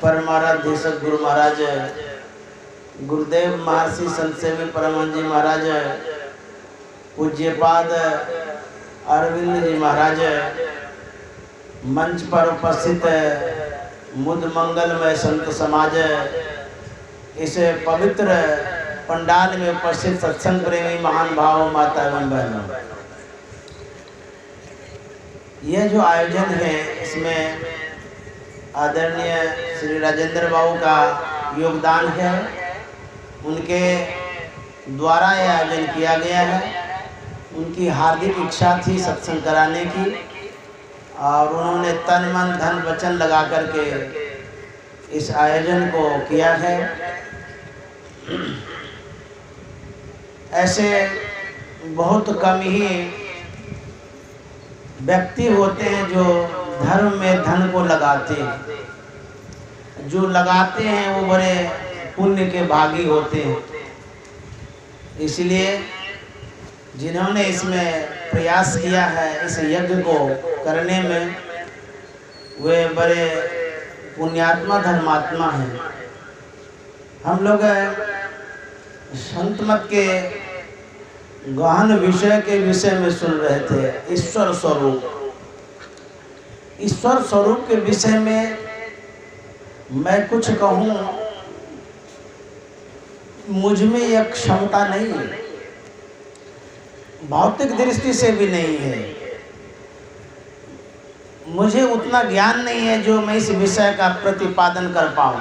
परमाराध्य सद्गुरु महाराज गुरुदेव महर्षि संत सेवी परमहंस जी महाराज, पूज्यपाद अरविंद जी महाराज, मंच पर उपस्थित मुद मंगलमय संत समाज, इस पवित्र पंडाल में उपस्थित सत्संग प्रेमी महान भाव माता एवं बहनों, यह जो आयोजन है इसमें आदरणीय श्री राजेंद्र बाबू का योगदान है। उनके द्वारा यह आयोजन किया गया है। उनकी हार्दिक इच्छा थी सत्संग कराने की और उन्होंने तन मन धन वचन लगा करके इस आयोजन को किया है। ऐसे बहुत कम ही व्यक्ति होते हैं जो धर्म में धन को लगाते हैं। जो लगाते हैं वो बड़े पुण्य के भागी होते हैं। इसलिए जिन्होंने इसमें प्रयास किया है इस यज्ञ को करने में, वे बड़े पुण्यात्मा धर्मात्मा हैं। हम लोग संत मत के गहन विषय के विषय में सुन रहे थे, ईश्वर स्वरूप। ईश्वर स्वरूप के विषय में मैं कुछ कहूँ, मुझ में यह क्षमता नहीं है, भौतिक दृष्टि से भी नहीं है। मुझे उतना ज्ञान नहीं है जो मैं इस विषय का प्रतिपादन कर पाऊँ।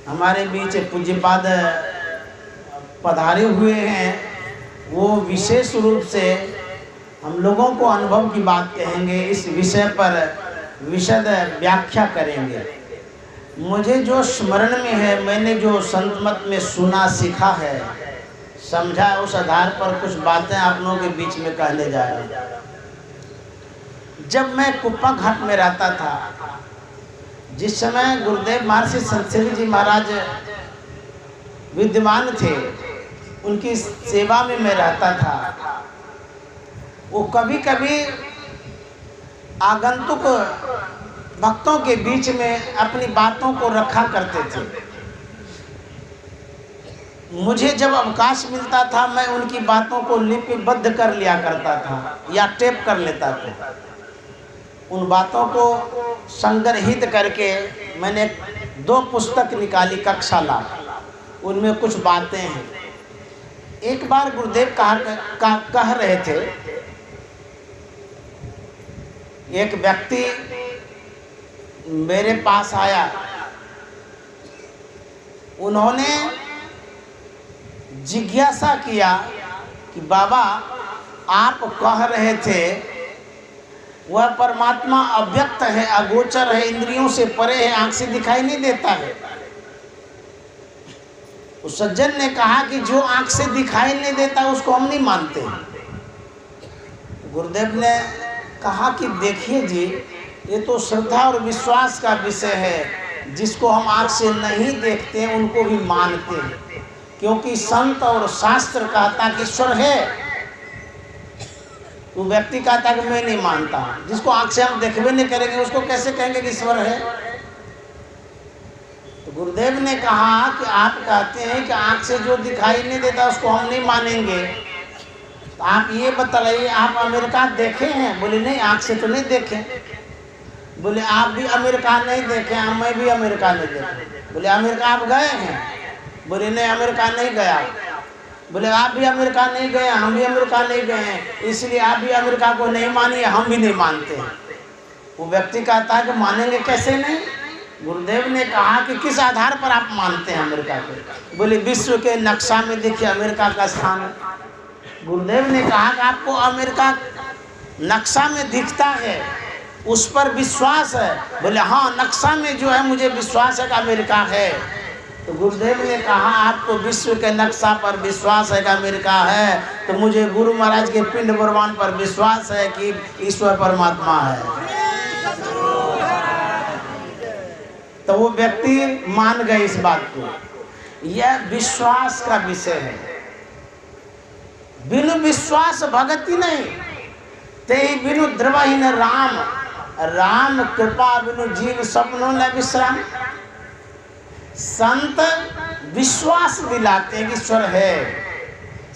हमारे बीच पूज्यपाद पधारे हुए हैं, वो विशेष रूप से हम लोगों को अनुभव की बात कहेंगे, इस विषय पर विशद व्याख्या करेंगे। मुझे जो स्मरण में है, मैंने जो संत मत में सुना सीखा है समझा, उस आधार पर कुछ बातें आप लोगों के बीच में कहने जा रहा हूँ। जब मैं कुप्पा घाट में रहता था, जिस समय गुरुदेव महर्षि संत सेवी जी महाराज विद्यमान थे, उनकी सेवा में मैं रहता था। वो कभी कभी आगंतुक भक्तों के बीच में अपनी बातों को रखा करते थे। मुझे जब अवकाश मिलता था मैं उनकी बातों को लिपिबद्ध कर लिया करता था या टेप कर लेता था। उन बातों को संग्रहित करके मैंने 2 पुस्तक निकाली, कक्षाला। उनमें कुछ बातें हैं। एक बार गुरुदेव कह रहे थे, एक व्यक्ति मेरे पास आया, उन्होंने जिज्ञासा किया कि बाबा आप कह रहे थे वह परमात्मा अव्यक्त है, अगोचर है, इंद्रियों से परे है, आंख से दिखाई नहीं देता है। उस सज्जन ने कहा कि जो आंख से दिखाई नहीं देता उसको हम नहीं मानते। गुरुदेव ने कहा कि देखिए जी, ये तो श्रद्धा और विश्वास का विषय है। जिसको हम आंख से नहीं देखते हैं उनको भी मानते हैं, क्योंकि संत और शास्त्र कहता कि ईश्वर है। तो व्यक्ति कहता कि मैं नहीं मानता। जिसको आंख से हम देखबे नहीं करेंगे उसको कैसे कहेंगे कि ईश्वर है। तो गुरुदेव ने कहा कि आप कहते हैं कि आंख से जो दिखाई नहीं देता उसको हम नहीं मानेंगे, तो आप ये बताइए आप अमेरिका देखे हैं? बोले नहीं, आंख से तो नहीं देखे। बोले आप भी अमेरिका नहीं देखे? मैं भी अमेरिका नहीं देखे। बोले अमेरिका आप गए हैं? बोले नहीं, अमेरिका नहीं गया। बोले आप भी अमेरिका नहीं गए? हम भी अमेरिका नहीं गए हैं, इसलिए आप भी अमेरिका को नहीं मानिए, हम भी नहीं मानते हैं। वो व्यक्ति कहता है कि मानेंगे कैसे नहीं? गुरुदेव ने कहा कि किस आधार पर आप मानते हैं अमेरिका को? बोले विश्व के नक्शा में देखिए अमेरिका का स्थान है। गुरुदेव ने कहा कि आपको अमेरिका नक्शा में दिखता है, उस पर विश्वास है? बोले हाँ, नक्शा में जो है मुझे विश्वास है कि अमेरिका है। तो गुरुदेव ने कहा आपको विश्व के नक्शा पर विश्वास है कि अमेरिका है, तो मुझे गुरु महाराज के पिंड प्रमाण पर विश्वास है कि ईश्वर परमात्मा है। तो वो व्यक्ति मान गए इस बात को। यह विश्वास का विषय है। बिनु विश्वास भगति नहीं, ते बिनु द्रवहीन राम। राम कृपा बिनु जीव सपनों न विश्राम। संत विश्वास दिलाते हैं कि ईश्वर है,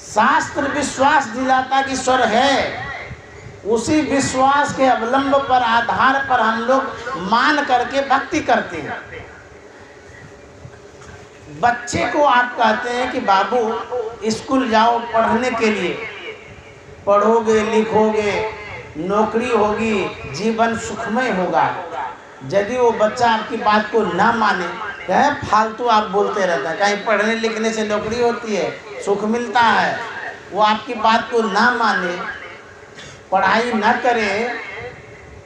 शास्त्र विश्वास दिलाता कि ईश्वर है। उसी विश्वास के अवलंब पर, आधार पर हम लोग मान करके भक्ति करते हैं। बच्चे को आप कहते हैं कि बाबू स्कूल जाओ पढ़ने के लिए, पढ़ोगे लिखोगे नौकरी होगी, जीवन सुखमय होगा। यदि वो बच्चा आपकी बात को ना माने, कहे फालतू आप बोलते रहता है, कहीं पढ़ने लिखने से नौकरी होती है, सुख मिलता है, वो आपकी बात को ना माने, पढ़ाई ना करे,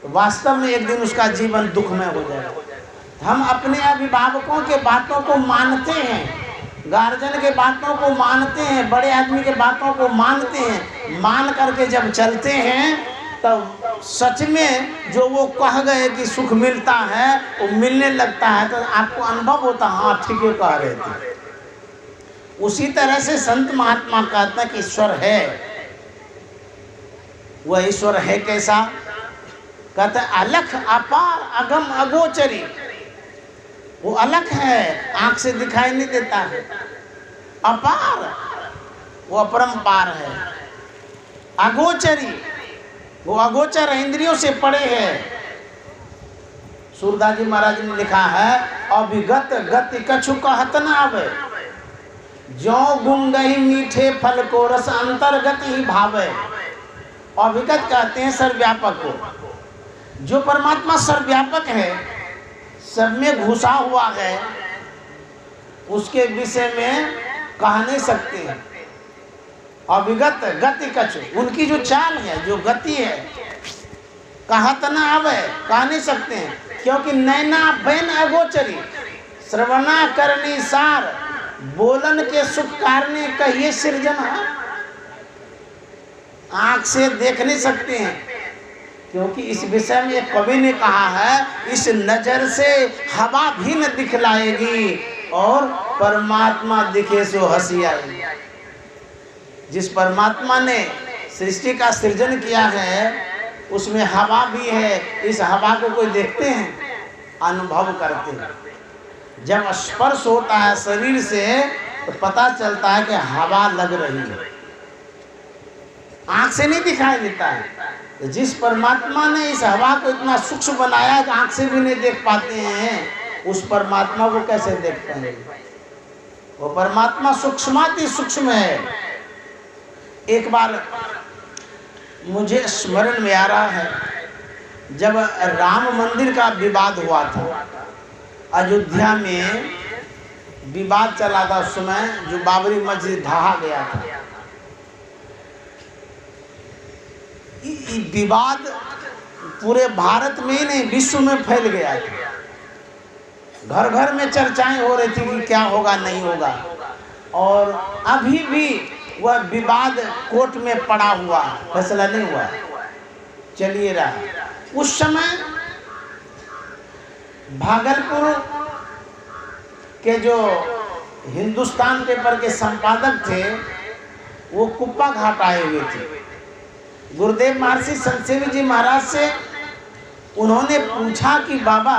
वास्तव में एक दिन उसका जीवन दुखमय हो जाएगा। हम अपने अभिभावकों के बातों को मानते हैं, गार्जियन के बातों को मानते हैं, बड़े आदमी के बातों को मानते हैं, मान करके जब चलते हैं तब सच में जो वो कह गए कि सुख मिलता है वो मिलने लगता है, तो आपको अनुभव होता है हाँ ठीक है कह रहे थे। उसी तरह से संत महात्मा कहते हैं कि ईश्वर है। वह ईश्वर है कैसा? कहते अलख अपार अगम अगोचरी। वो अलख है, आंख से दिखाई नहीं देता है। अपार, वो अपरंपार है। अगोचरी, वो अगोचर इंद्रियों से परे है। सूरदास जी महाराज ने लिखा है अभिगत गति कछु कहत न आवे, जो गुंगहि मीठे फल को रस अंतर्गत ही भावे। अभिगत कहते हैं सर्वव्यापक को। जो परमात्मा सर्वव्यापक है, सब में घुसा हुआ है, उसके विषय में कह नहीं सकते हैं। अभिगत गति कछु, उनकी जो चाल है, जो गति है, कहत न आवे, कह नहीं सकते हैं। क्योंकि नैना बैन अगोचरी, श्रवणा करनी सार, बोलन के सुख कारणे कहिए सृजन। आँख से देख नहीं सकते हैं, क्योंकि इस विषय में एक कवि ने कहा है इस नजर से हवा भी न दिखलाएगी और परमात्मा दिखे सो हंसी आएगी। जिस परमात्मा ने सृष्टि का सृजन किया है उसमें हवा भी है। इस हवा को कोई देखते हैं, अनुभव करते हैं। जब स्पर्श होता है शरीर से तो पता चलता है कि हवा लग रही है, आंख से नहीं दिखाई देता है। तो जिस परमात्मा ने इस हवा को इतना सूक्ष्म बनाया कि आंख से भी नहीं देख पाते हैं, उस परमात्मा को कैसे देख पाएंगे? वो परमात्मा सूक्ष्माति सूक्ष्म है। एक बार मुझे स्मरण में आ रहा है, जब राम मंदिर का विवाद हुआ था, अयोध्या में विवाद चला था उस समय, जो बाबरी मस्जिद ढहा गया था। विवाद पूरे भारत में ही नहीं विश्व में फैल गया था। घर घर में चर्चाएं हो रही थी कि क्या होगा नहीं होगा, और अभी भी वह विवाद कोर्ट में पड़ा हुआ, फैसला नहीं हुआ, चलिए रहा। उस समय भागलपुर के जो हिंदुस्तान पेपर के संपादक थे वो कुप्पा घाट आए हुए थे। गुरुदेव महर्षि संत सेवी जी महाराज से उन्होंने पूछा कि बाबा,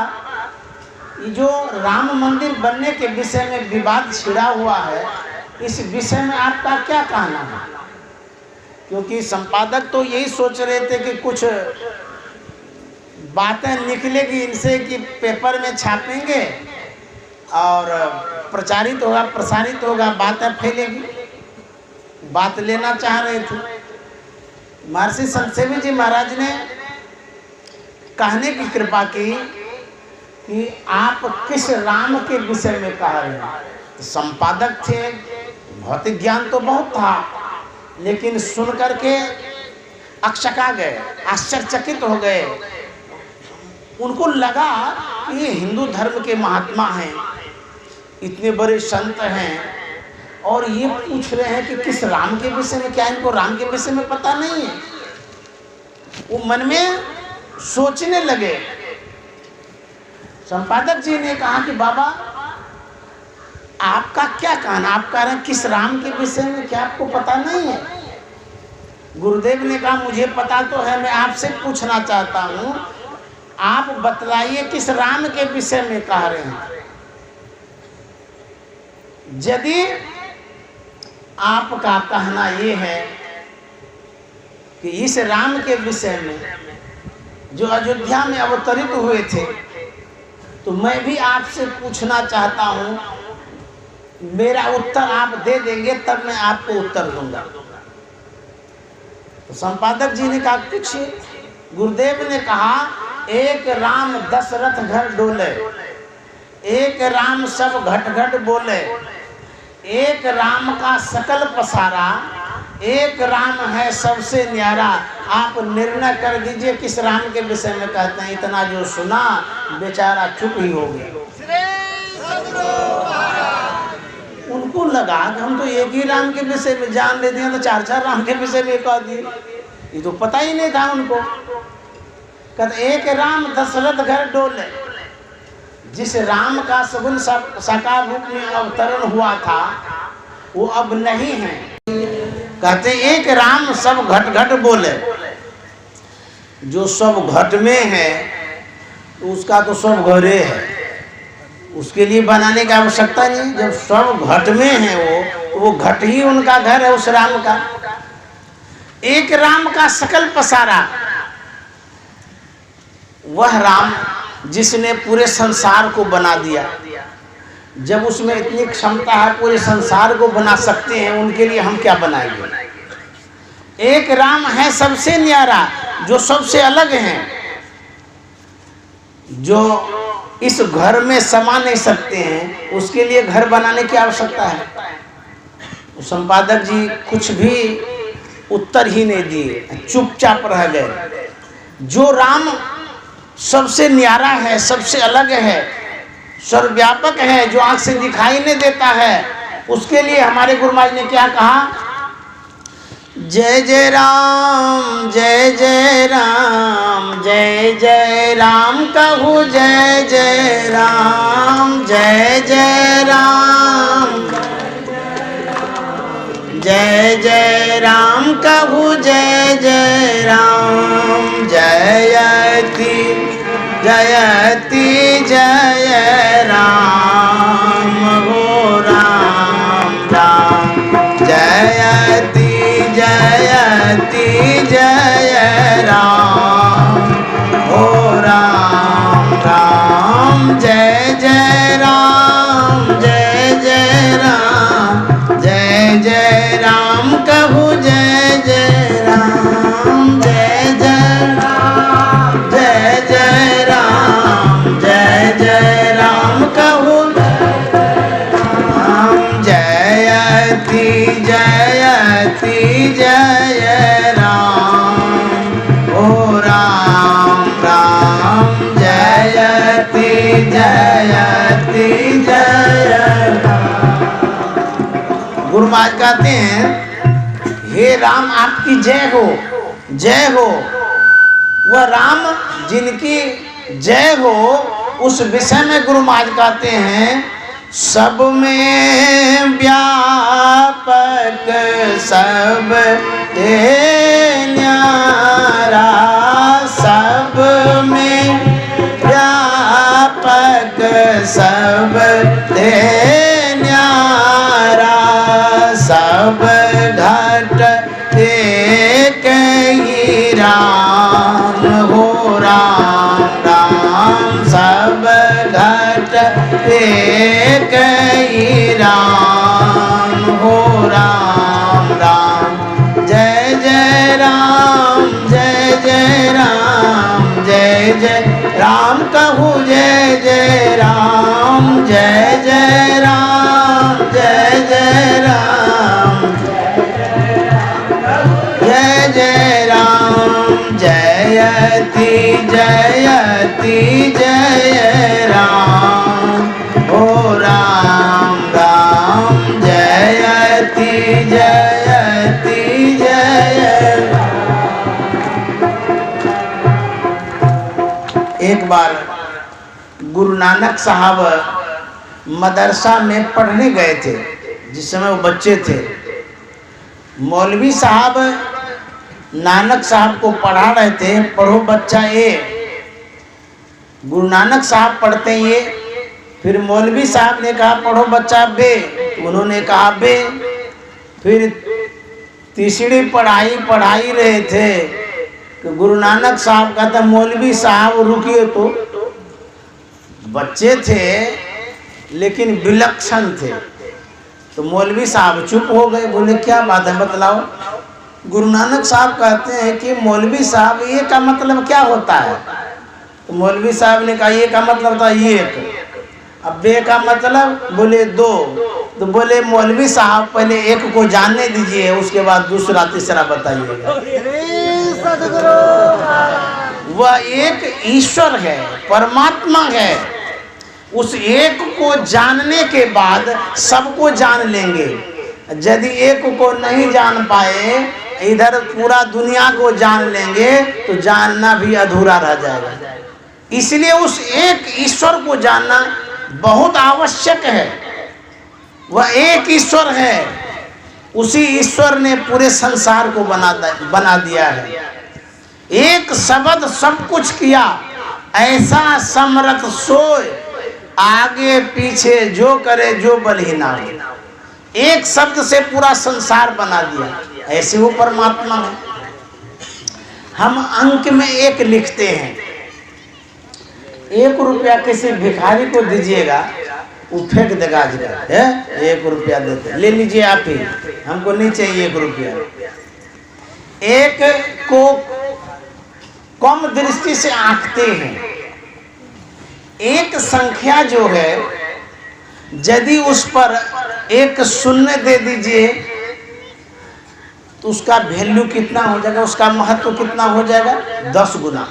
ये जो राम मंदिर बनने के विषय में विवाद छिड़ा हुआ है, इस विषय में आपका क्या कहना है? क्योंकि संपादक तो यही सोच रहे थे कि कुछ बातें निकलेगी इनसे कि पेपर में छापेंगे और प्रचारित होगा, प्रसारित होगा, बातें फैलेगी। बात लेना चाह रहे थे। महर्षि संत सेवी जी महाराज ने कहने की कृपा की कि आप किस राम के विषय में कह रहे हैं। तो संपादक थे, भौतिक ज्ञान तो बहुत था, लेकिन सुन करके अक्षका गए, आश्चर्यचकित हो गए। उनको लगा कि ये हिंदू धर्म के महात्मा हैं, इतने बड़े संत हैं, और ये पूछ रहे हैं कि किस राम के विषय में, क्या इनको राम के विषय में पता नहीं है? वो मन में सोचने लगे। संपादक जी ने कहा कि बाबा आपका क्या कहना, आप कह रहे हैं किस राम के विषय में, क्या आपको पता नहीं है? गुरुदेव ने कहा मुझे पता तो है, मैं आपसे पूछना चाहता हूँ आप बतलाइए किस राम के विषय में कह रहे हैं। यदि आपका कहना ये है कि इस राम के विषय में जो अयोध्या में अवतरित हुए थे, तो मैं भी आपसे पूछना चाहता हूं, मेरा उत्तर आप दे देंगे तब मैं आपको उत्तर दूंगा। तो संपादक जी ने कहा पूछिए। गुरुदेव ने कहा, एक राम दशरथ घर डोले, एक राम सब घट घट बोले, एक राम का सकल पसारा, एक राम है सबसे न्यारा। आप निर्णय कर दीजिए किस राम के विषय में कहते हैं। इतना जो सुना बेचारा चुप ही हो गया। उनको लगा कि हम तो एक ही राम के विषय में जान लेते हैं, तो चार चार राम के विषय में कह दिए। ये तो पता ही नहीं था उनको। कहते एक राम दशरथ घर डोले, जिस राम का सगुन साकार रूप में अवतरण हुआ था वो अब नहीं है। कहते एक राम सब घट घट बोले, जो सब घट में है तो उसका तो सब घरे है, उसके लिए बनाने की आवश्यकता नहीं। जब सब घट में है वो घट ही उनका घर है उस राम का। एक राम का सकल पसारा, वह राम जिसने पूरे संसार को बना दिया। जब उसमें इतनी क्षमता है पूरे संसार को बना सकते हैं, उनके लिए हम क्या बनाएंगे। एक राम है सबसे न्यारा, जो सबसे अलग हैं, जो इस घर में समा नहीं सकते हैं, उसके लिए घर बनाने की आवश्यकता है। संपादक जी कुछ भी उत्तर ही नहीं दिए, चुपचाप रह गए। जो राम सबसे न्यारा है, सबसे अलग है, सर्वव्यापक है, जो आंख से दिखाई नहीं देता है, उसके लिए हमारे गुरु महाराज ने क्या कहा। जय जय राम, जय जय राम, जय जय राम कहूँ, जय जय राम, जय जय राम, जय जय राम कहूँ, जय जय राम, जयति जयति जय राम, हो राम राम, जयति जयति जय राम, हो राम राम, जय जय राम, जय जय राम, जय जय राम कहूँ, जय जय राम, जय जय राम, जय जय राम, जय जय राम कहूँ, जयति जयति जय राम, ओ राम राम, जयति जयति जय राम। गुरु महाराज कहते हैं, हे राम आपकी जय हो, जय हो। वह राम जिनकी जय हो, उस विषय में गुरु महाराज कहते हैं, सब में व्यापक सब ते न्यारा, सब में व्यापक सब ते न्यारा, सब घट एक ही राम, हो राम राम, सब घट एक ही राम, हो राम राम, जय जय राम, जय जय राम, जय जय राम कहूँ, जय जय राम, जय जय राम, जय जय राम, जय जय राम, जयति जयति जय राम, ओ राम राम, जयति जयति जय राम। एक बार गुरु नानक साहब मदरसा में पढ़ने गए थे, जिस समय वो बच्चे थे। मौलवी साहब नानक साहब को पढ़ा रहे थे, पढ़ो बच्चा ए। गुरु नानक साहब पढ़ते हैं ये, फिर मौलवी साहब ने कहा पढ़ो बच्चा बे, उन्होंने कहा बे। फिर तीसरी पढ़ाई रहे थे कि गुरु नानक साहब कहते मौलवी साहब रुकिए, तो बच्चे थे लेकिन विलक्षण थे। तो मौलवी साहब चुप हो गए, बोले क्या बात है बतलाओ। गुरु नानक साहब कहते हैं कि मौलवी साहब ये का मतलब क्या होता है। तो मौलवी साहब ने कहा ये का मतलब था एक, अब बे का मतलब बोले दो। तो बोले मौलवी साहब पहले एक को जानने दीजिए, उसके बाद दूसरा तीसरा बताइएगा। वह एक ईश्वर है, परमात्मा है। उस एक को जानने के बाद सबको जान लेंगे। यदि एक को नहीं जान पाए, इधर पूरा दुनिया को जान लेंगे तो जानना भी अधूरा रह जाएगा। इसलिए उस एक ईश्वर को जानना बहुत आवश्यक है। वह एक ईश्वर है, उसी ईश्वर ने पूरे संसार को बना दिया है। एक शब्द सब कुछ किया, ऐसा समर्थ सोए, आगे पीछे जो करे जो बल ही ना हो। एक शब्द से पूरा संसार बना दिया, ऐसे वो परमात्मा है। हम अंक में एक लिखते हैं, 1 रुपया किसी भिखारी को दीजिएगा, वो फेंक देगा आजकल है। 1 रुपया देते, ले लीजिए आप ही, हमको नहीं चाहिए 1 रुपया। एक को कम दृष्टि से आंकते हैं। एक संख्या जो है, यदि उस पर एक शून्य दे दीजिए तो उसका वैल्यू कितना हो जाएगा, उसका महत्व कितना हो जाएगा, 10 गुना।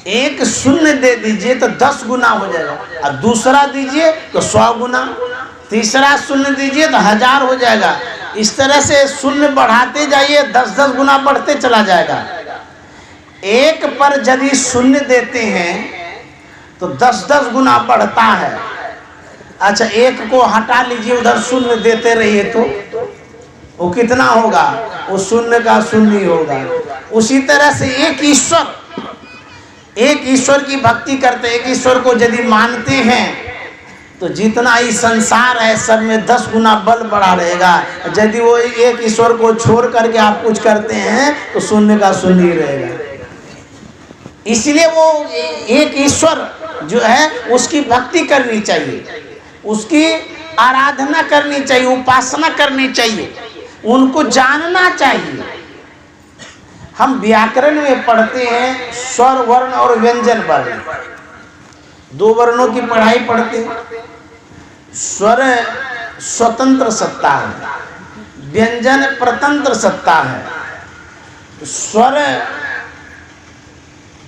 एक शून्य दे दीजिए तो 10 गुना हो जाएगा, और दूसरा दीजिए तो 100 गुना, तीसरा शून्य दीजिए तो 1000 हो जाएगा। इस तरह से शून्य बढ़ाते जाइए, 10-10 गुना बढ़ते चला जाएगा। एक पर यदि शून्य देते हैं तो 10-10 गुना बढ़ता है। अच्छा, एक को हटा लीजिए, उधर शून्य देते रहिए तो वो कितना होगा, वो शून्य का शून्य ही होगा। उसी तरह से एक ईश्वर की भक्ति करते, एक ईश्वर को यदि मानते हैं तो जितना ही संसार है सब में 10 गुना बल बढ़ा रहेगा। यदि वो एक ईश्वर को छोड़ करके आप कुछ करते हैं तो शून्य का शून्य ही रहेगा। इसलिए वो एक ईश्वर जो है उसकी भक्ति करनी चाहिए, उसकी आराधना करनी चाहिए, उपासना करनी चाहिए, उनको जानना चाहिए। हम व्याकरण में पढ़ते हैं स्वर वर्ण और व्यंजन वर्ण, 2 वर्णों की पढ़ाई पढ़ते हैं। स्वर स्वतंत्र सत्ता है, व्यंजन प्रतंत्र सत्ता है। स्वर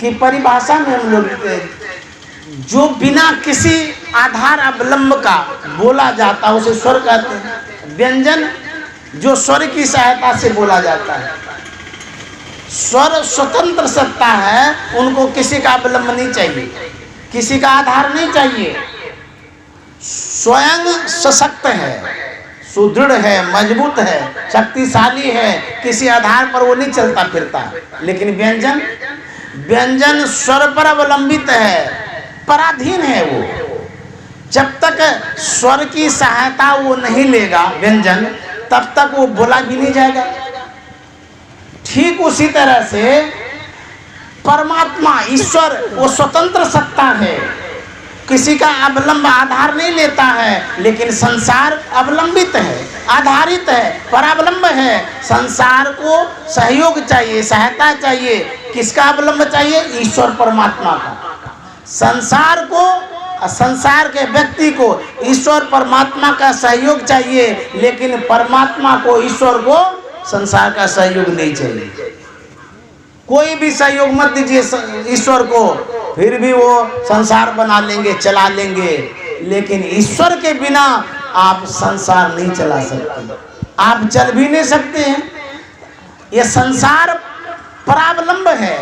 की परिभाषा में हम लोग जो बिना किसी आधार अवलंब का बोला जाता है उसे स्वर कहते हैं। व्यंजन जो स्वर की सहायता से बोला जाता है। स्वर स्वतंत्र सत्ता है, उनको किसी का अवलंब नहीं चाहिए, किसी का आधार नहीं चाहिए। स्वयं सशक्त है, सुदृढ़ है, मजबूत है, शक्तिशाली है, किसी आधार पर वो नहीं चलता फिरता। लेकिन व्यंजन स्वर पर अवलंबित है, पराधीन है। वो जब तक स्वर की सहायता वो नहीं लेगा व्यंजन, तब तक वो बोला भी नहीं जाएगा। ठीक उसी तरह से परमात्मा ईश्वर वो स्वतंत्र सत्ता है, किसी का अवलंब आधार नहीं लेता है। लेकिन संसार अवलंबित है, आधारित है, परावलंब है। संसार को सहयोग चाहिए, सहायता चाहिए। किसका अवलंब चाहिए? ईश्वर परमात्मा का। संसार को, संसार के व्यक्ति को ईश्वर परमात्मा का सहयोग चाहिए, लेकिन परमात्मा को, ईश्वर को संसार का सहयोग नहीं चाहिए। कोई भी सहयोग मत दीजिए ईश्वर को, फिर भी वो संसार बना लेंगे, चला लेंगे। लेकिन ईश्वर के बिना आप संसार नहीं चला सकते, आप चल भी नहीं सकते हैं। ये संसार परावलंब है,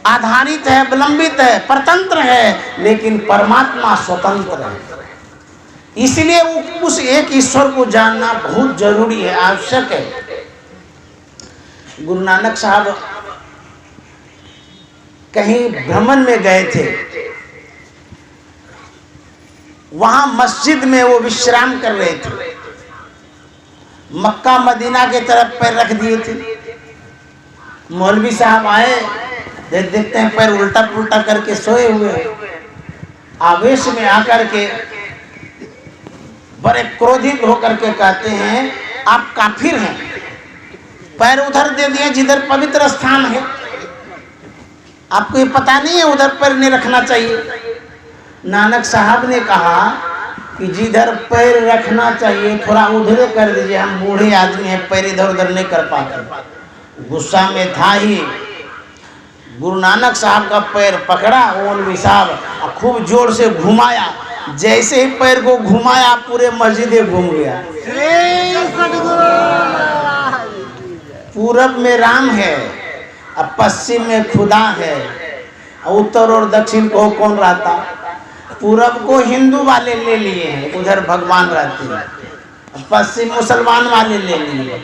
आधारित है, अवलंबित है, परतंत्र है, लेकिन परमात्मा स्वतंत्र है। इसलिए उस एक ईश्वर को जानना बहुत जरूरी है, आवश्यक है। गुरु नानक साहब कहीं भ्रमण में गए थे वहां मस्जिद में वो विश्राम कर रहे थे। मक्का मदीना के तरफ पैर रख दिए थे। मौलवी साहब आए, देखते हैं पैर उल्टा पुल्टा करके सोए हुए। आवेश में आकर के बड़े क्रोधित होकर के कहते हैं, आप काफिर हैं, पैर उधर दे दिए जिधर पवित्र स्थान है, आपको ये पता नहीं है उधर पैर नहीं रखना चाहिए। नानक साहब ने कहा कि जिधर पैर रखना चाहिए थोड़ा उधर कर दीजिए, हम बूढ़े आदमी हैं, पैर इधर उधर नहीं कर पाते। गुस्सा में था ही, गुरु नानक साहब का पैर पकड़ा मौलवी साहब, खूब जोर से घुमाया। जैसे ही पैर को घुमाया पूरे मस्जिद घूम गया। पूरब में राम है, अब पश्चिम में खुदा है, उत्तर और दक्षिण को कौन रहता? पूरब को हिंदू वाले ले लिए हैं, उधर भगवान रहते हैं। पश्चिम मुसलमान वाले ले लिए,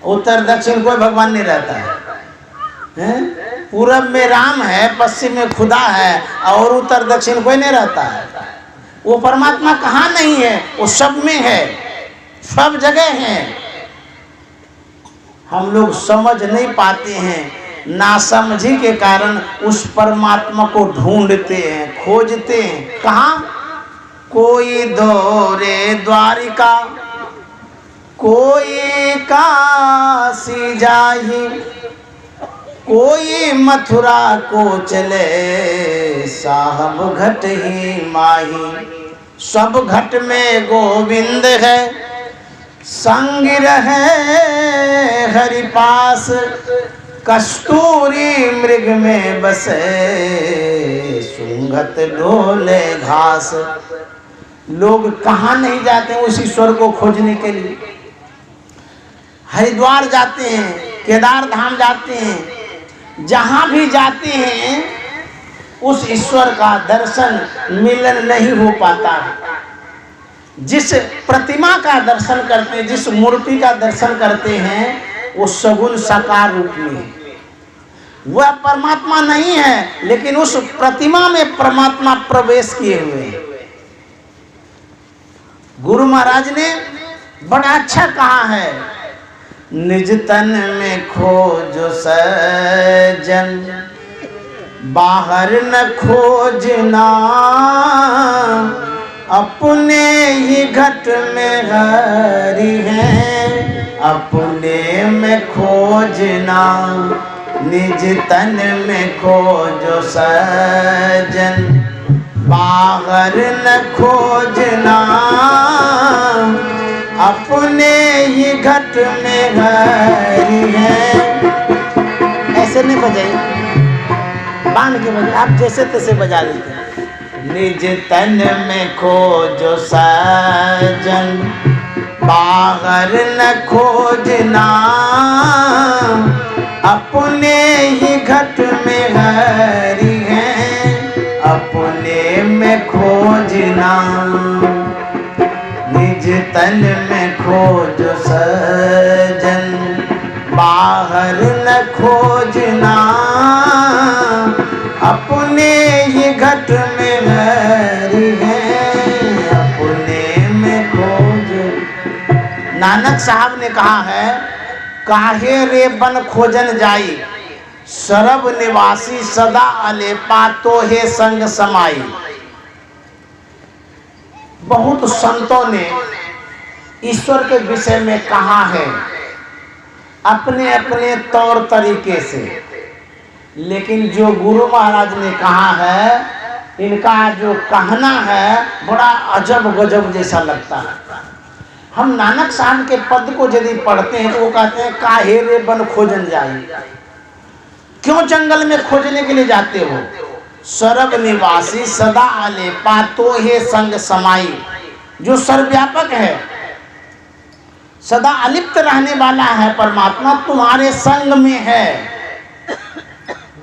उत्तर दक्षिण कोई भगवान नहीं रहता है। पूरब में राम है, पश्चिम में खुदा है, और उत्तर दक्षिण कोई नहीं रहता है। वो परमात्मा कहाँ नहीं है? वो सब में है, सब जगह है। हम लोग समझ नहीं पाते हैं, नासमझी के कारण उस परमात्मा को ढूंढते हैं, खोजते हैं। कहाँ? कोई दौरे द्वारिका, कोई काशी जाही, कोई मथुरा को चले, साहब घट ही माही। सब घट में गोविंद है, संग रहे हरि पास, कस्तूरी मृग में बसे, सुंघत डोले घास। लोग कहाँ नहीं जाते हैं उस ईश्वर को खोजने के लिए? हरिद्वार जाते हैं, केदार धाम जाते हैं, जहाँ भी जाते हैं उस ईश्वर का दर्शन मिलन नहीं हो पाता। जिस प्रतिमा का दर्शन करते हैं, जिस मूर्ति का दर्शन करते हैं, वो सगुण साकार रूप में है, वह परमात्मा नहीं है, लेकिन उस प्रतिमा में परमात्मा प्रवेश किए हुए हैं। गुरु महाराज ने बड़ा अच्छा कहा है, निज तन में खोजो सजन, बाहर न खोजना, अपने ही घट में हरि है, अपने में खोजना। निज तन में खोजो सजन, बाहर न खोजना, अपने ही घट में हरि है। ऐसे नहीं बजाइए, बांध के बजाइए, आप जैसे तैसे बजा लेते हैं। निज तन में खोजो सजन, बाहर न खोजना, अपने ही घट में हरि है, अपने में खोजना। निज तन में खोजो सजन, बाहर न खोजना, अपने ही घट में हरि है, अपने में खोज। नानक साहब ने कहा है, काहे रे बन खोजन जाई, सरब निवासी सदा अलेपा, तो हे संग समाई। बहुत संतों ने ईश्वर के विषय में कहा है अपने अपने तौर तरीके से, लेकिन जो गुरु महाराज ने कहा है, इनका जो कहना है बड़ा अजब गजब जैसा लगता है। हम नानक साहब के पद को यदि पढ़ते हैं तो वो कहते हैं, काहे रे बन खोजन जाई, क्यों जंगल में खोजने के लिए जाते हो? सरब निवासी सदा अलेपा, तो हे संग समाई। जो सर्वव्यापक है, सदा अलिप्त रहने वाला है परमात्मा, तुम्हारे संग में है।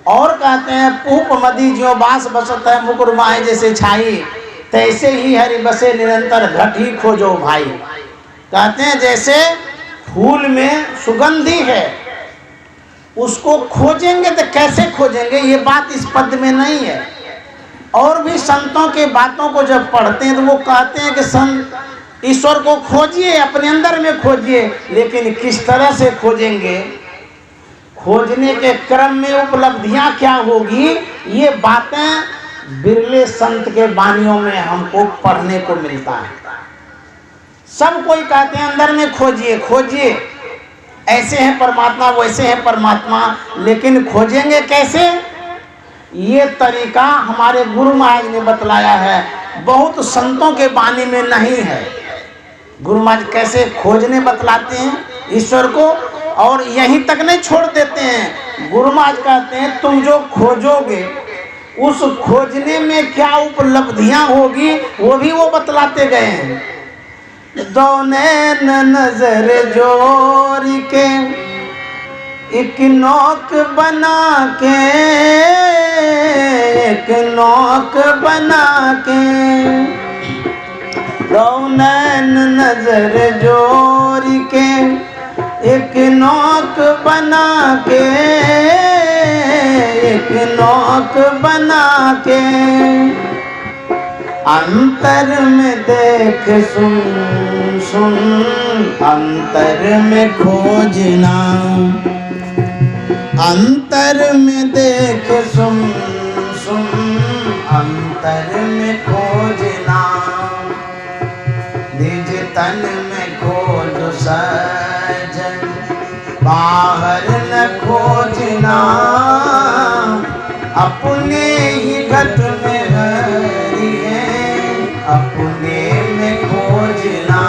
और कहते हैं, पूप मदी ज्यों बास बसत है, मुकुर माहे जैसे छाई, तैसे ही हरि बसे निरंतर, घट ही खोजो भाई। कहते हैं जैसे फूल में सुगंधी है, उसको खोजेंगे तो कैसे खोजेंगे, ये बात इस पद में नहीं है। और भी संतों के बातों को जब पढ़ते हैं तो वो कहते हैं कि संत ईश्वर को खोजिए, अपने अंदर में खोजिए, लेकिन किस तरह से खोजेंगे, खोजने के क्रम में उपलब्धियां क्या होगी, ये बातें बिरले संत के वाणियों में हमको पढ़ने को मिलता है। सब कोई कहते हैं अंदर में खोजिए खोजिए, ऐसे है परमात्मा वैसे है परमात्मा, लेकिन खोजेंगे कैसे, ये तरीका हमारे गुरु महाराज ने बतलाया है, बहुत संतों के वाणी में नहीं है। गुरु महाराज कैसे खोजने बतलाते हैं ईश्वर को, और यहीं तक नहीं छोड़ देते हैं। गुरु महाराज कहते हैं तुम जो खोजोगे उस खोजने में क्या उपलब्धियां होगी वो भी वो बतलाते गए हैं। दोनों नजर जोड़ के एक नौक बना के, एक नौक बना के, दोनों नजर जोड़ के एक नौक बना के, एक नौक बना के, अंतर में देख सुन सुन, अंतर में खोजना, अंतर में देख सुन सुन, अंतर में खोजना, निज तन में खोज सजन, बाहर न खोजना, अपने ही घट में हरि है, अपने में खोजना,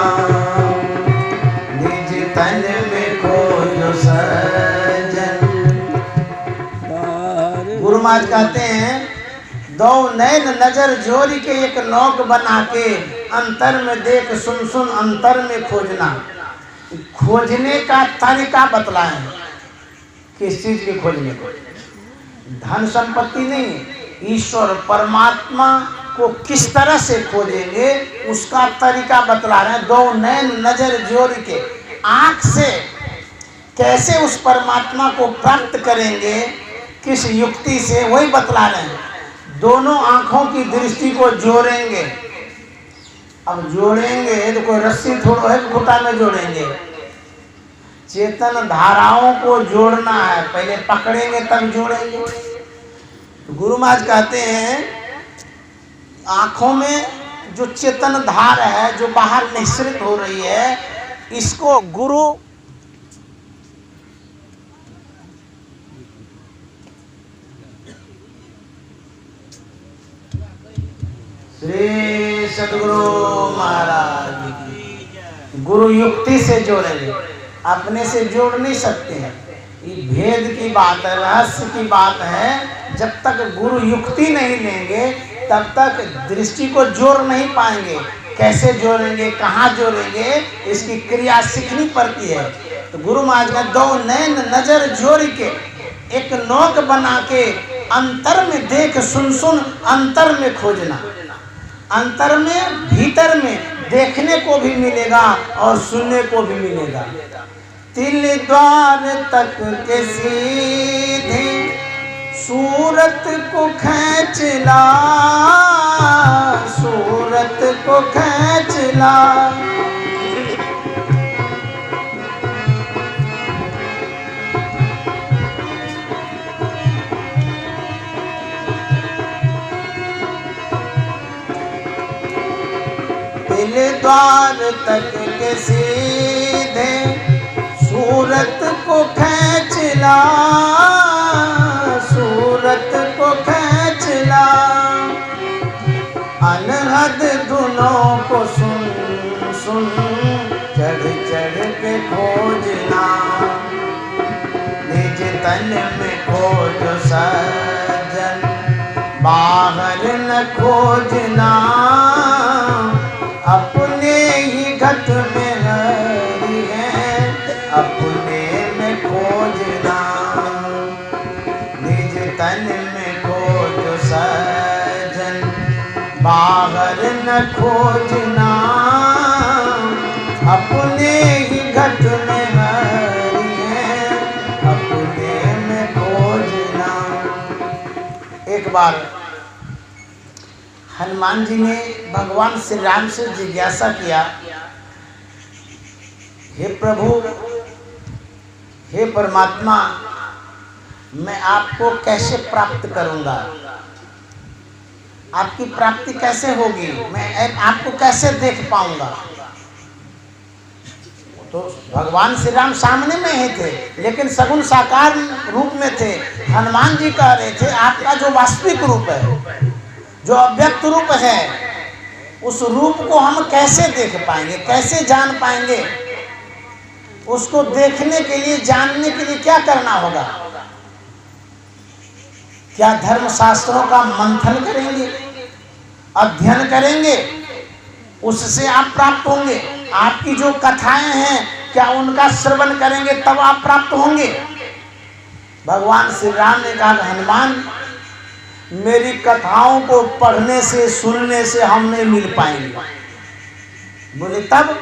निज तन में खोज सजन। गुरु महाराज कहते हैं दो नैन नजर जोड़ी के एक नौक बना के, अंतर में देख सुन सुन, अंतर में खोजना। खोजने का तरीका बतलाएं, किस चीज के खोजने को, धन संपत्ति नहीं, ईश्वर परमात्मा को किस तरह से खोजेंगे उसका तरीका बतला रहे हैं। दो नैन नजर जोड़ के आंख से कैसे उस परमात्मा को प्राप्त करेंगे, किस युक्ति से, वही बतला रहे हैं। दोनों आंखों की दृष्टि को जोड़ेंगे। अब जोड़ेंगे तो कोई रस्सी थोड़ा है खूंटा में जोड़ेंगे, चेतन धाराओं को जोड़ना है, पहले पकड़ेंगे तब जोड़ेंगे। तो गुरु महाराज कहते हैं आंखों में जो चेतन धार है जो बाहर निःसृत हो रही है, इसको गुरु श्री सद्गुरु महाराज की गुरु युक्ति से जोड़ेंगे, अपने से जोड़ नहीं सकते हैं। ये भेद की बात है, रहस्य की बात है। जब तक गुरु युक्ति नहीं लेंगे तब तक दृष्टि को जोड़ नहीं पाएंगे। कैसे जोड़ेंगे, कहाँ जोड़ेंगे, इसकी क्रिया सीखनी पड़ती है। तो गुरु महाराज ने दो नैन नजर जोड़ के एक नौक बना के, अंतर में देख सुन सुन, अंतर में खोजना। अंतर में भीतर में देखने को भी मिलेगा और सुनने को भी मिलेगा। तिल द्वार तक के सीधे सूरत को खींच ला, सूरत को खींच ला। तिल द्वार तक के सीधे सूरत को खींच ला, सूरत को खींच ला। अनहद धुनों को सुन सुन, चढ़ चढ़ के खोजना। निज तन में खोज सजन, बाहर न खोजना। अपने ही घट में हरि है, अपने में खोजना। निज तन में खोज सजन, बाहर न खोजना। अपने ही घट में हरि है, अपने में खोजना। एक बार हनुमान जी ने भगवान श्री राम से जिज्ञासा किया, हे प्रभु, हे परमात्मा, मैं आपको कैसे प्राप्त करूंगा? आपकी प्राप्ति कैसे होगी? मैं आपको कैसे देख पाऊंगा? तो भगवान श्री राम सामने में ही थे, लेकिन सगुण साकार रूप में थे। हनुमान जी कह रहे थे, आपका जो वास्तविक रूप है, जो अव्यक्त रूप है, उस रूप को हम कैसे देख पाएंगे, कैसे जान पाएंगे? उसको देखने के लिए, जानने के लिए क्या करना होगा? क्या धर्म शास्त्रों का मंथन करेंगे, अध्ययन करेंगे, उससे आप प्राप्त होंगे? आपकी जो कथाएं हैं, क्या उनका श्रवण करेंगे तब आप प्राप्त होंगे? भगवान श्री राम ने कहा, हनुमान, मेरी कथाओं को पढ़ने से, सुनने से हम नहीं मिल पाएंगे। बोले तब?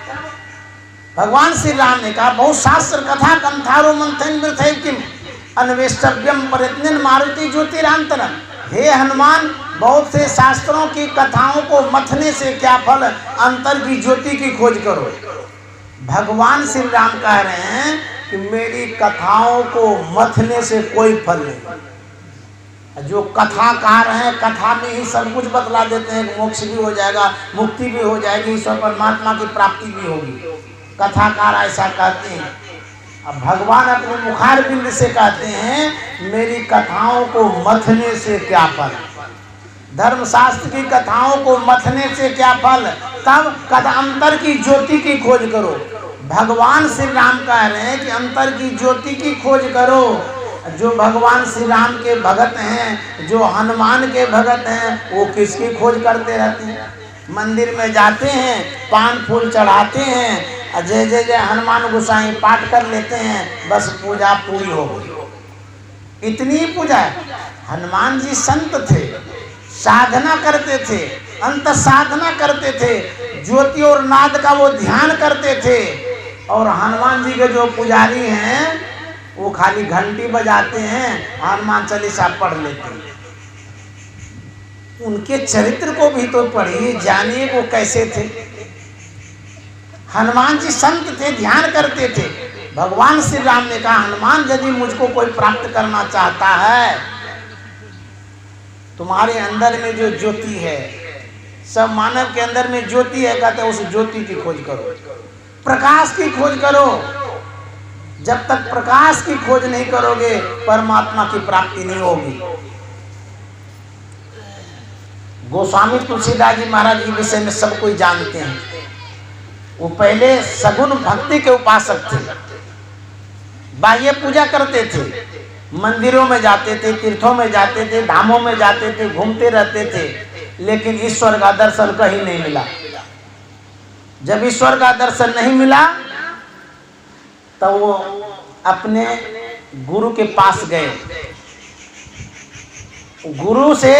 भगवान श्री राम ने कहा, बहु शास्त्र कथा कंथारो मंथन वृथैव किम अन्वेष्टव्यम प्रयत्नेन मारुति ज्योतिरांतरम। हे हनुमान, बहुत से शास्त्रों की कथाओं को मथने से क्या फल? अंतर की ज्योति की खोज करो। भगवान श्री राम कह रहे हैं कि मेरी कथाओं को मथने से कोई फल नहीं। जो कथाकार हैं, कथा में ही सब कुछ बतला देते हैं, मोक्ष भी हो जाएगा, मुक्ति भी हो जाएगी, ईश्वर परमात्मा की प्राप्ति भी होगी। कथाकार ऐसा कहते हैं। अब भगवान अपने मुखार बिंद से कहते हैं, मेरी कथाओं को मथने से क्या फल? धर्मशास्त्र की कथाओं को मथने से क्या फल? तब कद अंतर की ज्योति की खोज करो। भगवान श्री राम कह रहे हैं कि अंतर की ज्योति की खोज करो। जो भगवान श्री राम के भगत हैं, जो हनुमान के भगत हैं, वो किसकी खोज करते रहते हैं? मंदिर में जाते हैं, पान फूल चढ़ाते हैं, जय जय जय हनुमान गोसाई पाठ कर लेते हैं, बस पूजा पूरी हो गई। इतनी ही पूजा है। हनुमान जी संत थे, साधना करते थे, अंत साधना करते थे, ज्योति और नाद का वो ध्यान करते थे। और हनुमान जी के जो पुजारी हैं, वो खाली घंटी बजाते हैं, हनुमान चालीसा पढ़ लेते हैं। उनके चरित्र को भी तो पढ़िए, जानिए वो कैसे थे। हनुमान जी संत थे, ध्यान करते थे। भगवान श्री राम ने कहा, हनुमान, यदि मुझको कोई प्राप्त करना चाहता है, तुम्हारे अंदर में जो ज्योति है, सब मानव के अंदर में ज्योति है, कहते उस ज्योति की खोज करो, प्रकाश की खोज करो। जब तक प्रकाश की खोज नहीं करोगे, परमात्मा की प्राप्ति नहीं होगी। गोस्वामी तुलसीदास जी महाराज के विषय में सब कोई जानते हैं। वो पहले सगुण भक्ति के उपासक थे, बाह्य पूजा करते थे, मंदिरों में जाते थे, तीर्थों में जाते थे, धामों में जाते थे, घूमते रहते थे, लेकिन ईश्वर का दर्शन कहीं नहीं मिला। जब ईश्वर का दर्शन नहीं मिला, तो वो अपने गुरु के पास गए। गुरु से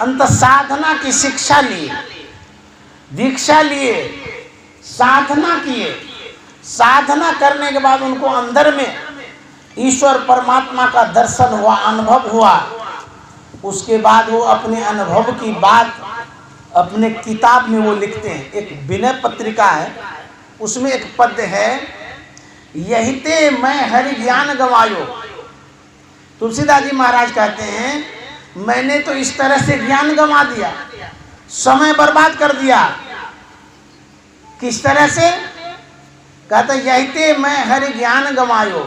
अंत साधना की शिक्षा लिए, दीक्षा लिए, साधना किए। साधना करने के बाद उनको अंदर में ईश्वर परमात्मा का दर्शन हुआ, अनुभव हुआ। उसके बाद वो अपने अनुभव की बात अपने किताब में वो लिखते हैं। एक विनय पत्रिका है, उसमें एक पद्य है, यही ते मैं हरि ज्ञान गवायो। तुलसीदास जी महाराज कहते हैं, मैंने तो इस तरह से ज्ञान गंवा दिया, समय बर्बाद कर दिया। किस तरह से? कहते यही ते मैं हरि ज्ञान गंवायो,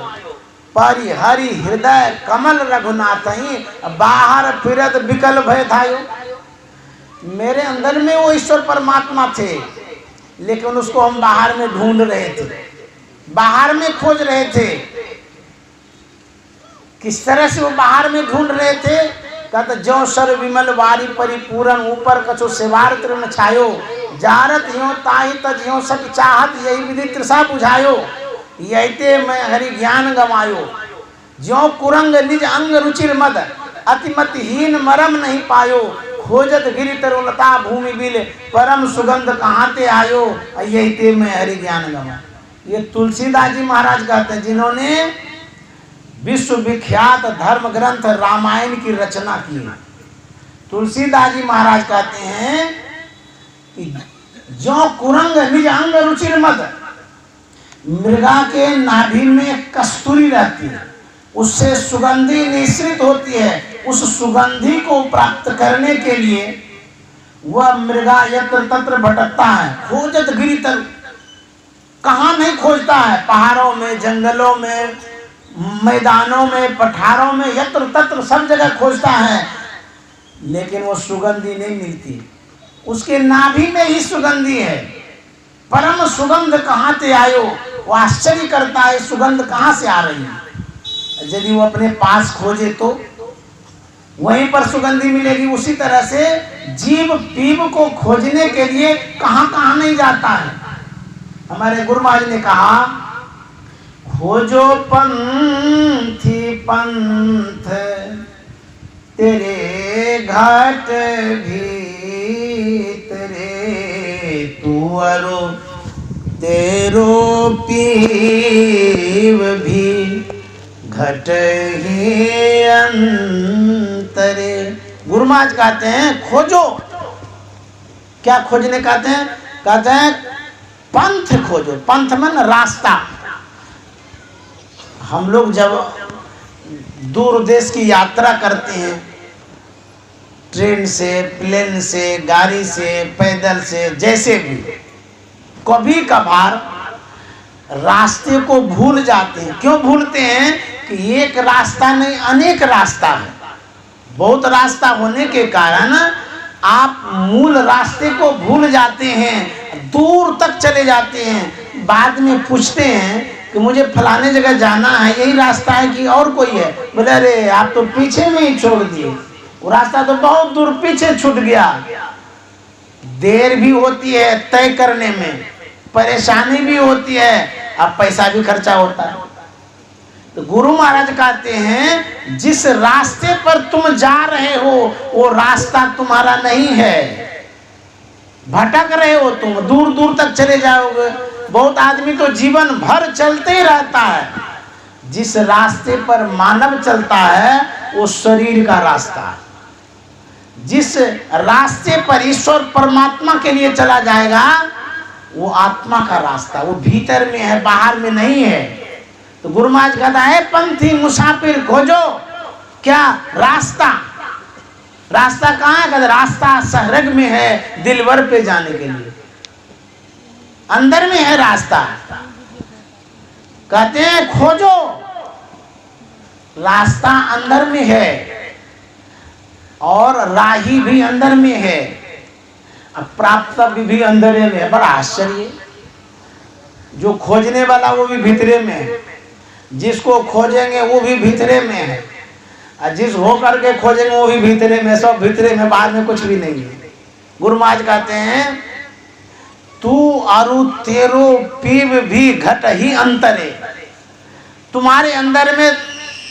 परि हरि हृदय कमल रघुनाथ ही बाहर फिरत विकल भय धायो। मेरे अंदर में वो ईश्वर परमात्मा थे, लेकिन उसको हम बाहर में ढूंढ रहे थे, बाहर में खोज रहे थे। किस तरह से वो बाहर में ढूंढ रहे थे? कहते जो सर विमल वारी परिपूर्ण ऊपर कछु सेवार तृण छायो, जारत ह्यो ताहि तज्यो सक चाहत यही विधि तृषा बुझायो। यही ते मैं हरि ज्ञान गवायो, ज्यो कुरंग निज अंग रुचिर मद अतिमतिहीन मरम नहीं पायो। खोजत गिरि तरुलता भूमि बिल परम सुगंध कहाँ ते आयो। यही ते मैं हरि ज्ञान गवायो। ये तुलसीदास जी महाराज कहते हैं, जिन्होंने विश्व विख्यात धर्म ग्रंथ रामायण की रचना की। तुलसीदास जी महाराज कहते हैं कि जो कुरंग निज अंग रुचिर मद, मृगा के नाभि में कस्तूरी रहती है, उससे सुगंधी निश्रित होती है। उस सुगंधी को प्राप्त करने के लिए वह मृगा यत्र तत्र भटकता है, खोजत गिरी तर, कहाँ नहीं खोजता है, पहाड़ों में, जंगलों में, मैदानों में, पठारों में, यत्र तत्र सब जगह खोजता है, लेकिन वो सुगंधी नहीं मिलती। उसके नाभि में ही सुगंधी है। परम सुगंध कहाँ से आयो, वो आश्चर्य करता है, सुगंध कहाँ से आ रही है। यदि वो अपने पास खोजे तो वहीं पर सुगंधी मिलेगी। उसी तरह से जीव पीव को खोजने के लिए कहाँ कहाँ नहीं जाता है। हमारे गुरु महाराज ने कहा, खोजो पंथी पंथ तेरे घाट भीतरे, तू अरो तेरो पीव भी घट ही अंतरे। गुरु महाराज कहते हैं खोजो, क्या खोजने कहते हैं? कहते हैं पंथ खोजो। पंथ में रास्ता। हम लोग जब दूर देश की यात्रा करते हैं, ट्रेन से, प्लेन से, गाड़ी से, पैदल से, जैसे भी, कभी कभार रास्ते को भूल जाते हैं। क्यों भूलते हैं? कि एक रास्ता नहीं, अनेक रास्ता है। बहुत रास्ता होने के कारण आप मूल रास्ते को भूल जाते हैं, दूर तक चले जाते हैं। बाद में पूछते हैं कि मुझे फलाने जगह जाना है, यही रास्ता है कि और कोई है? बोले अरे आप तो पीछे में ही छोड़ दिए, वो रास्ता तो बहुत दूर पीछे छूट गया। देर भी होती है तय करने में, परेशानी भी होती है, अब पैसा भी खर्चा होता है। तो गुरु महाराज कहते हैं जिस रास्ते पर तुम जा रहे हो वो रास्ता तुम्हारा नहीं है, भटक रहे हो तुम, दूर दूर तक चले जाओगे। बहुत आदमी तो जीवन भर चलते ही रहता है। जिस रास्ते पर मानव चलता है वो शरीर का रास्ता है। जिस रास्ते पर ईश्वर परमात्मा के लिए चला जाएगा वो आत्मा का रास्ता, वो भीतर में है, बाहर में नहीं है। तो गुरु महाराज कहता है पंथी मुसाफिर खोजो क्या रास्ता। रास्ता कहाँ है? कहते रास्ता सहरग में है, दिलवर पे जाने के लिए अंदर में है रास्ता। कहते हैं खोजो, रास्ता अंदर में है और राही भी अंदर में है, अब प्राप्त भी अंदर में है। बड़ा आश्चर्य, जो खोजने वाला वो भी भीतरे में है, जिसको खोजेंगे वो भी भीतरे में है, और जिस हो करके खोजेंगे वो भी भीतरे में, सब भीतरे में, बाहर में कुछ भी नहीं है। गुरु महाराज कहते हैं तू अरु तेरो पीव भी घट ही अंतरे। तुम्हारे अंदर में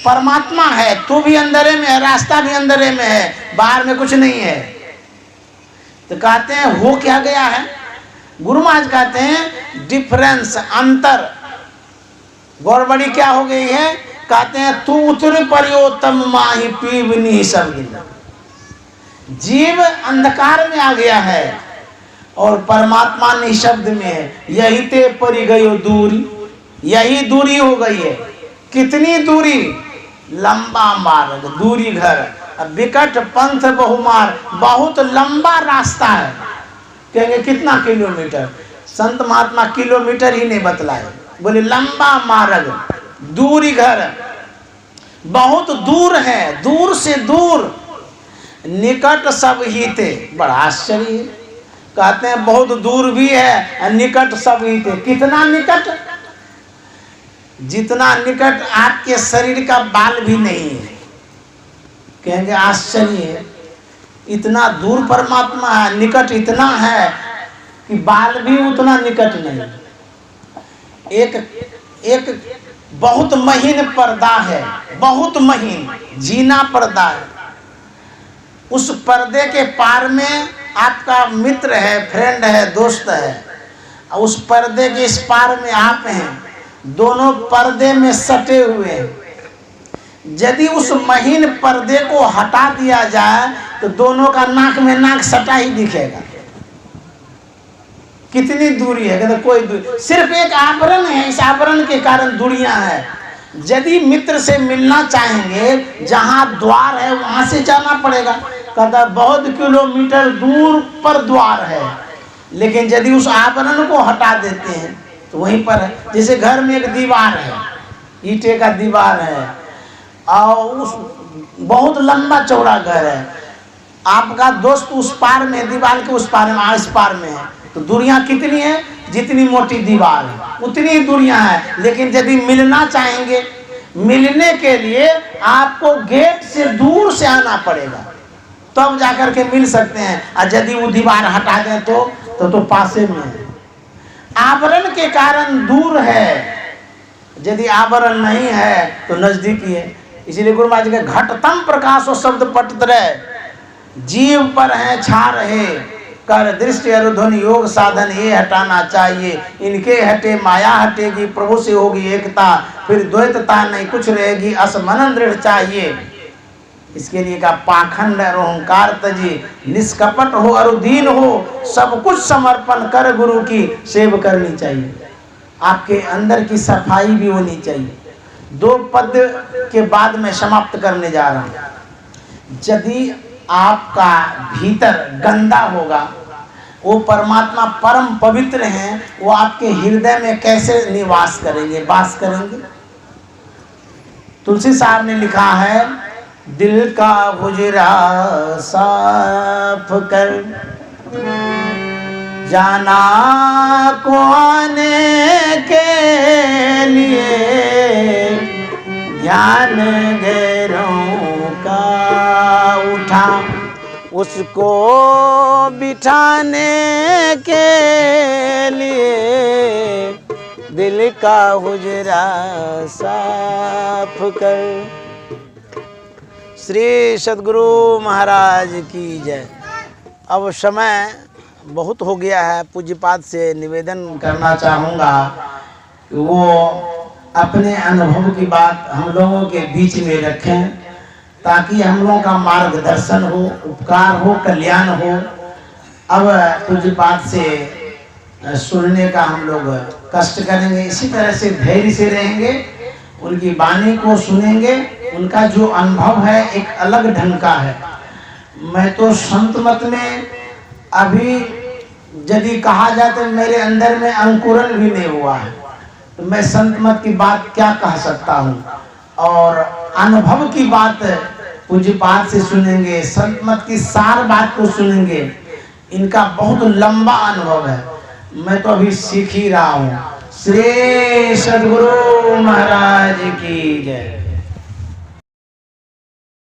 परमात्मा है, तू भी अंदर में है, रास्ता भी अंदर में है, बाहर में कुछ नहीं है। तो कहते हैं हो क्या गया है? गुरु महाराज कहते हैं डिफरेंस, अंतर, गड़बड़ी क्या हो गई है? कहते हैं तू उतर परियोतम माही पीवनी सब गिना। जीव अंधकार में आ गया है और परमात्मा निशब्द में है। यही ते परी गयो दूरी, यही दूरी हो गई है। कितनी दूरी? लंबा मार्ग, दूरी घर, विकट पंथ बहुमार, बहुत लंबा रास्ता है। कहेंगे कितना किलोमीटर? संत महात्मा किलोमीटर ही नहीं बतलाए, बोले लंबा मार्ग, दूरी घर, बहुत दूर है, दूर से दूर, निकट सब ही थे। बड़ा आश्चर्य है। कहते हैं बहुत दूर भी है और निकट सब ही थे। कितना निकट? जितना निकट आपके शरीर का बाल भी नहीं है। कहेंगे आश्चर्य है, इतना दूर परमात्मा है, निकट इतना है कि बाल भी उतना निकट नहीं। एक बहुत महीन पर्दा है, बहुत महीन जीना पर्दा है। उस पर्दे के पार में आपका मित्र है, फ्रेंड है, दोस्त है, और उस पर्दे के इस पार में आप हैं, दोनों पर्दे में सटे हुए हैं। यदि उस महीन पर्दे को हटा दिया जाए तो दोनों का नाक में नाक सटा ही दिखेगा। कितनी दूरी है? कहते कोई दूरी, सिर्फ एक आवरण है, इस आवरण के कारण दूरियां हैं। यदि मित्र से मिलना चाहेंगे, जहां द्वार है वहां से जाना पड़ेगा। कहता बहुत किलोमीटर दूर पर द्वार है, लेकिन यदि उस आवरण को हटा देते हैं तो वहीं पर है। जैसे घर में एक दीवार है, ईंटे का दीवार है, और उस बहुत लंबा चौड़ा घर है, आपका दोस्त उस पार में, दीवार के उस पार में, इस पार में है, तो दूरियां कितनी है? जितनी मोटी दीवार है उतनी दूरियां हैं। लेकिन यदि मिलना चाहेंगे, मिलने के लिए आपको गेट से दूर से आना पड़ेगा, तब जाकर के मिल सकते हैं। और यदि वो दीवार हटा दें तो पासे में है। आवरण के कारण दूर है, यदि आवरण नहीं है तो नजदीकी है। इसीलिए गुरु महाराज के घटतम प्रकाशो शब्द पटत्र जीव पर है छा रहे, कर दृष्टि अरुध्वन योग साधन ये हटाना चाहिए। इनके हटे माया हटेगी, प्रभु से होगी एकता, फिर द्वैतता नहीं कुछ रहेगी, असमन दृढ़ चाहिए। इसके लिए का पाखंड अहंकार तजी, निष्कपट हो अरुदीन हो, सब कुछ समर्पण कर गुरु की सेव करनी चाहिए। आपके अंदर की सफाई भी होनी चाहिए। 2 पद के बाद में समाप्त करने जा रहा हूं। यदि आपका भीतर गंदा होगा, वो परमात्मा परम पवित्र हैं, वो आपके हृदय में कैसे निवास करेंगे, वास करेंगे? तुलसी साहब ने लिखा है, दिल का हुजरा साफ कर, जाना को आने के लिए, ध्यान गैरों का उठा, उसको बिठाने के लिए, दिल का हुजरा साफ कर। श्री सद्गुरु महाराज की जय। अब समय बहुत हो गया है, पूज्यपाद से निवेदन करना चाहूँगा कि वो अपने अनुभव की बात हम लोगों के बीच में रखें, ताकि हम लोगों का मार्गदर्शन हो, उपकार हो, कल्याण हो। अब पूज्यपाद से सुनने का हम लोग कष्ट करेंगे, इसी तरह से धैर्य से रहेंगे, उनकी वाणी को सुनेंगे। उनका जो अनुभव है एक अलग ढंग का है। मैं तो संत मत में अभी यदि कहा जाए तो मेरे अंदर में अंकुरण भी नहीं हुआ है, तो मैं संत मत की बात क्या कह सकता हूँ। और अनुभव की बात पूज्यपाद से सुनेंगे, संत मत की सार बात को सुनेंगे। इनका बहुत लंबा अनुभव है, मैं तो अभी सीख ही रहा हूँ। श्री सद्गुरु महाराज की जय।